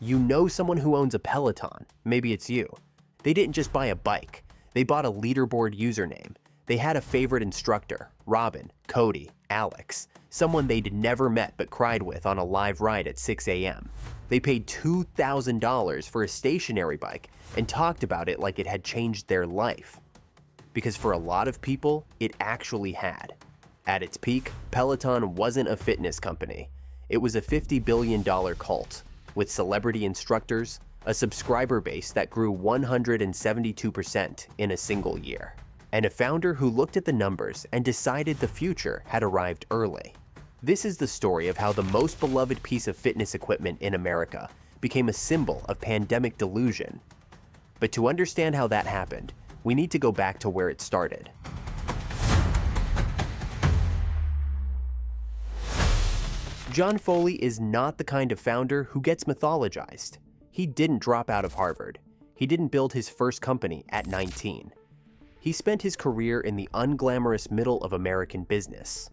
You know someone who owns a Peloton. Maybe it's you. They didn't just buy a bike. They bought a leaderboard username. They had a favorite instructor, Robin, Cody, Alex, someone they'd never met but cried with on a live ride at 6 a.m. They paid $2,000 for a stationary bike and talked about it like it had changed their life. Because for a lot of people, it actually had. At its peak, Peloton wasn't a fitness company. It was a $50 billion cult, with celebrity instructors, a subscriber base that grew 172% in a single year, and a founder who looked at the numbers and decided the future had arrived early. This is the story of how the most beloved piece of fitness equipment in America became a symbol of pandemic delusion. But to understand how that happened, we need to go back to where it started. John Foley is not the kind of founder who gets mythologized. He didn't drop out of Harvard. He didn't build his first company at 19. He spent his career in the unglamorous middle of American business,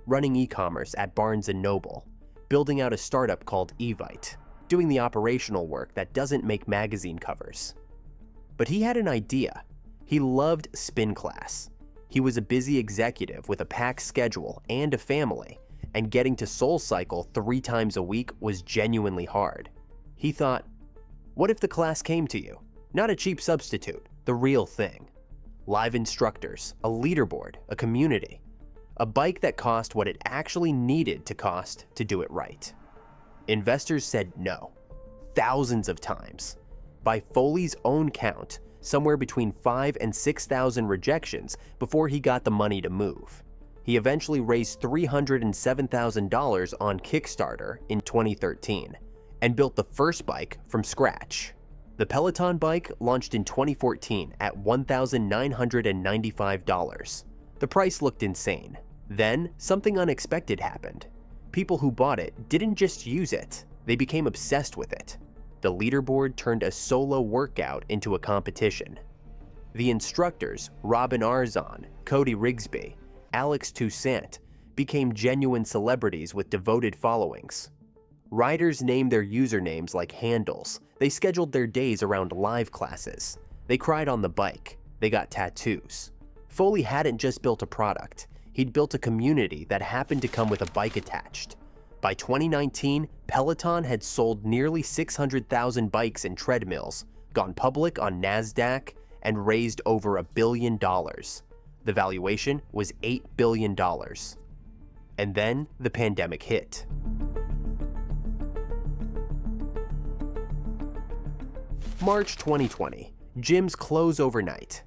running e-commerce at Barnes & Noble, building out a startup called Evite, doing the operational work that doesn't make magazine covers. But he had an idea. He loved spin class. He was a busy executive with a packed schedule and a family, and getting to SoulCycle 3 times a week was genuinely hard. He thought, what if the class came to you? Not a cheap substitute, the real thing. Live instructors, a leaderboard, a community. A bike that cost what it actually needed to cost to do it right. Investors said no, thousands of times. By Foley's own count, somewhere between 5,000 and 6,000 rejections before he got the money to move. He eventually raised $307,000 on Kickstarter in 2013 and built the first bike from scratch. The Peloton bike launched in 2014 at $1,995. The price looked insane. Then, something unexpected happened. People who bought it didn't just use it, they became obsessed with it. The leaderboard turned a solo workout into a competition. The instructors, Robin Arzon, Cody Rigsby, Alex Toussaint, became genuine celebrities with devoted followings. Riders named their usernames like handles. They scheduled their days around live classes. They cried on the bike. They got tattoos. Foley hadn't just built a product. He'd built a community that happened to come with a bike attached. By 2019, Peloton had sold nearly 600,000 bikes and treadmills, gone public on NASDAQ, and raised over $1 billion. The valuation was $8 billion. And then the pandemic hit. March 2020, gyms close overnight.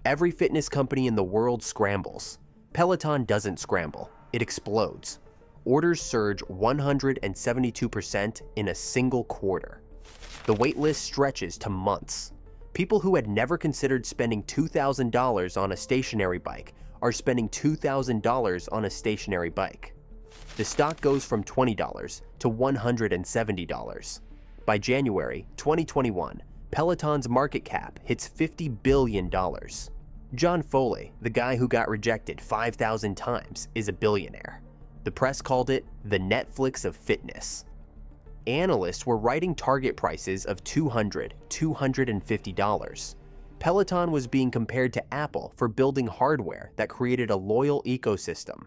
Every fitness company in the world scrambles. Peloton doesn't scramble, it explodes. Orders surge 172% in a single quarter. The waitlist stretches to months. People who had never considered spending $2,000 on a stationary bike are spending $2,000 on a stationary bike. The stock goes from $20 to $170. By January 2021, Peloton's market cap hits $50 billion. John Foley, the guy who got rejected 5,000 times, is a billionaire. The press called it the Netflix of fitness. Analysts were writing target prices of $200, $250. Peloton was being compared to Apple for building hardware that created a loyal ecosystem.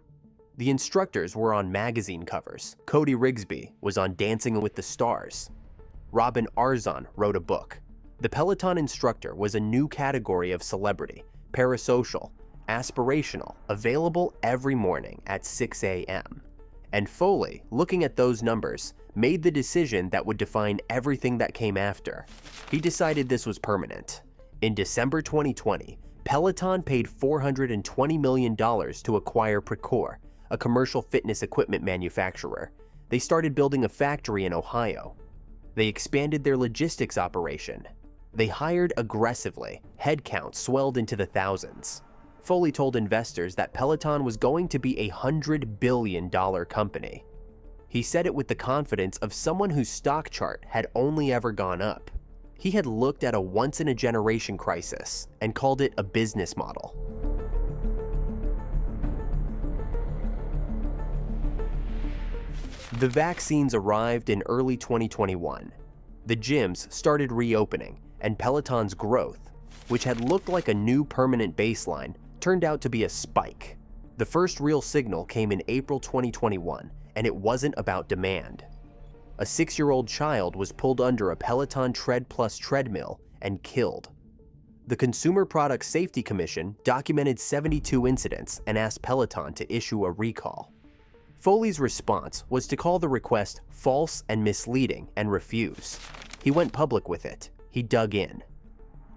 The instructors were on magazine covers. Cody Rigsby was on Dancing with the Stars. Robin Arzon wrote a book. The Peloton instructor was a new category of celebrity, parasocial, aspirational, available every morning at 6 a.m. And Foley, looking at those numbers, made the decision that would define everything that came after. He decided this was permanent. In December 2020, Peloton paid $420 million to acquire Precor, a commercial fitness equipment manufacturer. They started building a factory in Ohio. They expanded their logistics operation. They hired aggressively. Headcount swelled into the thousands. Foley told investors that Peloton was going to be a $100 billion company. He said it with the confidence of someone whose stock chart had only ever gone up. He had looked at a once-in-a-generation crisis and called it a business model. The vaccines arrived in early 2021. The gyms started reopening, and Peloton's growth, which had looked like a new permanent baseline, turned out to be a spike. The first real signal came in April 2021, and it wasn't about demand. A 6-year-old child was pulled under a Peloton Tread Plus treadmill and killed. The Consumer Product Safety Commission documented 72 incidents and asked Peloton to issue a recall. Foley's response was to call the request false and misleading and refuse. He went public with it. He dug in.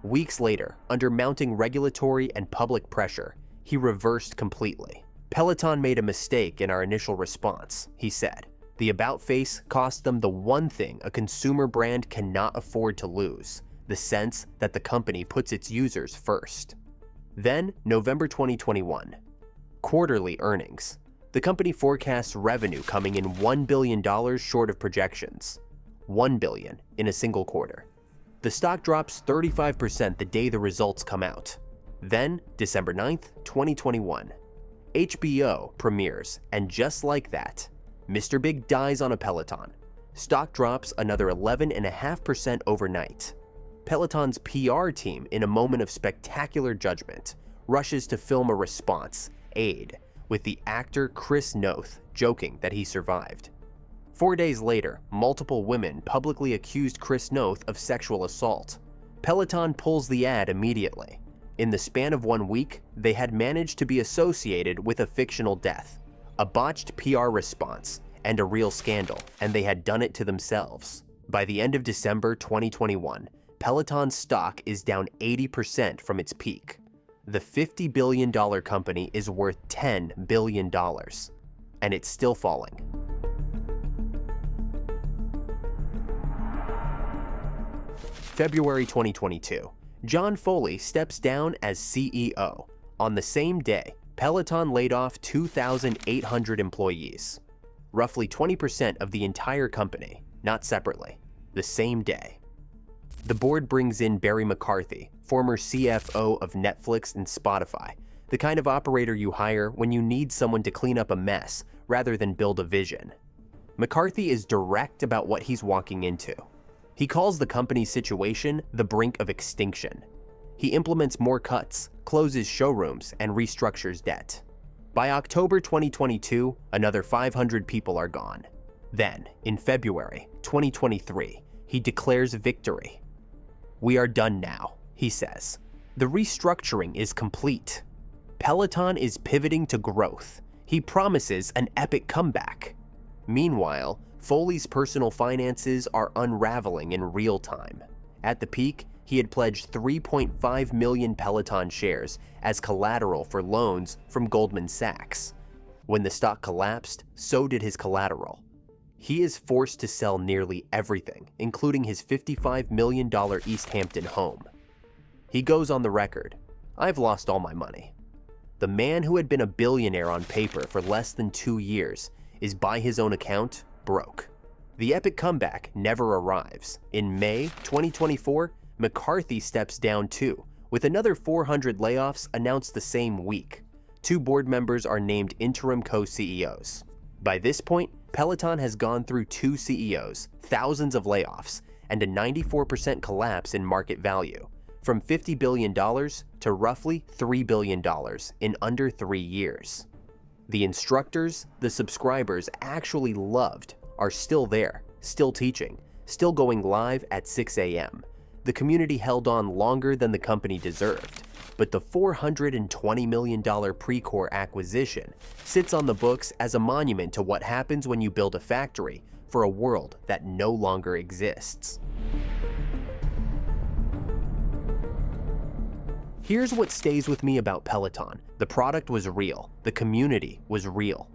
Weeks later, under mounting regulatory and public pressure, he reversed completely. Peloton made a mistake in our initial response, he said. The about face cost them the one thing a consumer brand cannot afford to lose, the sense that the company puts its users first. Then, November 2021. Quarterly earnings. The company forecasts revenue coming in $1 billion short of projections. $1 billion in a single quarter. The stock drops 35% the day the results come out. Then, December 9th, 2021. HBO premieres, and just like that, Mr. Big dies on a Peloton. Stock drops another 11.5% overnight. Peloton's PR team, in a moment of spectacular judgment, rushes to film a response, Aid, with the actor Chris Noth joking that he survived. 4 days later, multiple women publicly accused Chris Noth of sexual assault. Peloton pulls the ad immediately. In the span of 1 week, they had managed to be associated with a fictional death, a botched PR response, and a real scandal, and they had done it to themselves. By the end of December 2021, Peloton's stock is down 80% from its peak. The $50 billion company is worth $10 billion, and it's still falling. February 2022. John Foley steps down as CEO. On the same day, Peloton laid off 2,800 employees. Roughly 20% of the entire company, not separately, the same day. The board brings in Barry McCarthy, former CFO of Netflix and Spotify, the kind of operator you hire when you need someone to clean up a mess rather than build a vision. McCarthy is direct about what he's walking into. He calls the company's situation the brink of extinction. He implements more cuts, closes showrooms, and restructures debt. By October 2022, another 500 people are gone. Then, in February 2023, he declares victory. "We are done now," he says. The restructuring is complete. Peloton is pivoting to growth. He promises an epic comeback. Meanwhile, Foley's personal finances are unraveling in real time. At the peak, he had pledged 3.5 million Peloton shares as collateral for loans from Goldman Sachs. When the stock collapsed, so did his collateral. He is forced to sell nearly everything, including his $55 million East Hampton home. He goes on the record, "I've lost all my money." The man who had been a billionaire on paper for less than 2 years is, by his own account, broke. The epic comeback never arrives. In May 2024, McCarthy steps down too, with another 400 layoffs announced the same week. 2 board members are named interim co-CEOs. By this point, Peloton has gone through 2 CEOs, thousands of layoffs, and a 94% collapse in market value, from $50 billion to roughly $3 billion in under 3 years. The instructors the subscribers actually loved are still there, still teaching, still going live at 6 a.m. The community held on longer than the company deserved, but the $420 million Precor acquisition sits on the books as a monument to what happens when you build a factory for a world that no longer exists. Here's what stays with me about Peloton. The product was real. The community was real.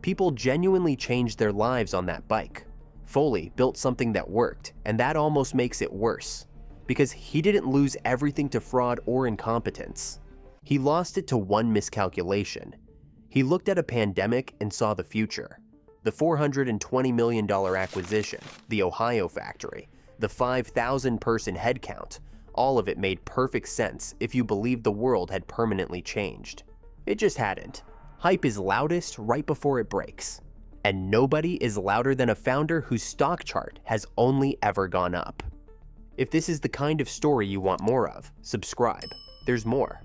People genuinely changed their lives on that bike. Foley built something that worked, and that almost makes it worse, because he didn't lose everything to fraud or incompetence. He lost it to one miscalculation. He looked at a pandemic and saw the future. The $420 million acquisition, the Ohio factory, the 5,000-person headcount, all of it made perfect sense if you believed the world had permanently changed. It just hadn't. Hype is loudest right before it breaks. And nobody is louder than a founder whose stock chart has only ever gone up. If this is the kind of story you want more of, subscribe. There's more.